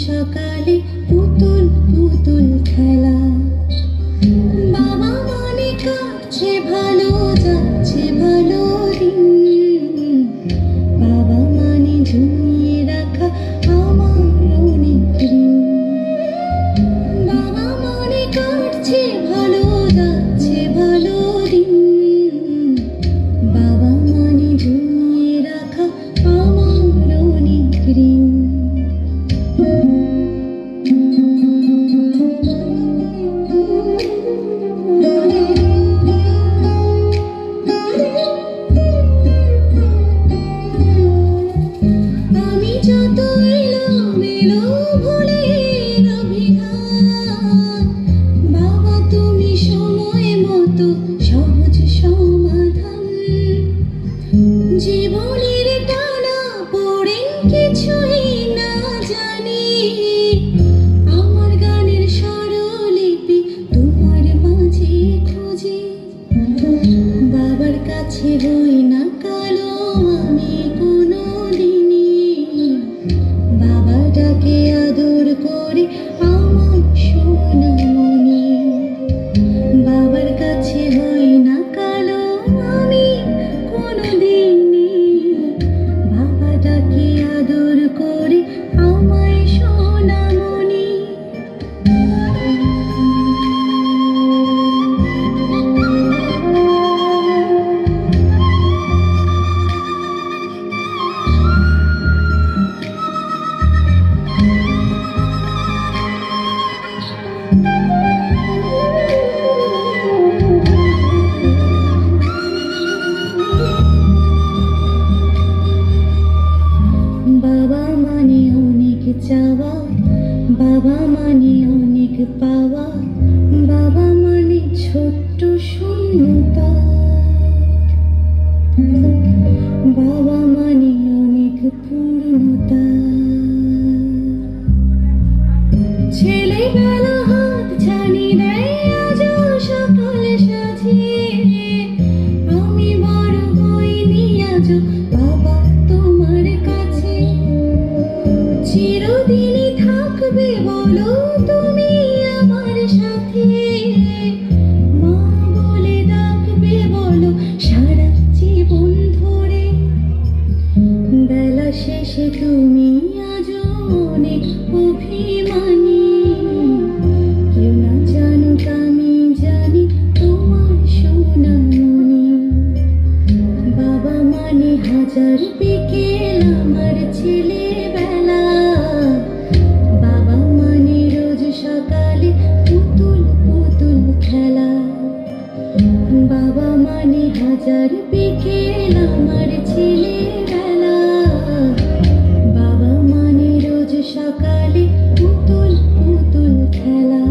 সকালে পুতুল পুতুল খেলা। বাবা মানে কাটছে ভালো, যাচ্ছে ভালো দিন। বাবা মানে জমিয়ে রাখা আমার অনেক ঋণ। বাবা মানে কাটছে ভালো, যাচ্ছে ভালো দিন। বাবা মানে জমিয়ে রাখা আমার অনেক ঋণ। আমি যত এলোমেলো ভুলে অভিধান, বাবা তুমি সময় মতো সহজ সমাধান। জীবনের টানা পড়ে কিছুই না জানি, আমার গানের স্বরলিপি তোমার মাঝে খুঁজি। বাবার কাছে হই না কালো আমি কোনো দিনই, বাবাটাকে আদর করে আমার সোনামণি। বাবার কাছে হই না কালো আমি কোনো দিনই, বাবাটাকে আদর করে আমায় সোনামণি। বাবা মানে অনেক চাওয়া, বাবা মানে অনেক পাওয়া, বাবা মানে ছোট্ট শূন্যতা। বাবা মানে অনেক পূর্ণতা। ছেলেবেলা হাত ছানি দেয় আজও সকাল সাজিয়ে, আমি বড় হইনি আজও বাবা তোমার কাছে। চিরদিনই থাকবে বলো তুমি আমার সাথে, মা বলে ডাকবে বলো সারা জীবন ধরে। বেলা শেষে তুমি আজও অনেক অভিমানী, কেউ না জানুক আমি জানি তোমার সোনামণি। বাবা মানে হাজার বিকেল আমার ছেলেবেলা, বাবা মানে রোজ সকালে পুতুল পুতুল খেলা। বাবা মানে হাজার বিকেল আমার ছেলেবেলা, বাবা মানে রোজ সকালে পুতুল পুতুল খেলা।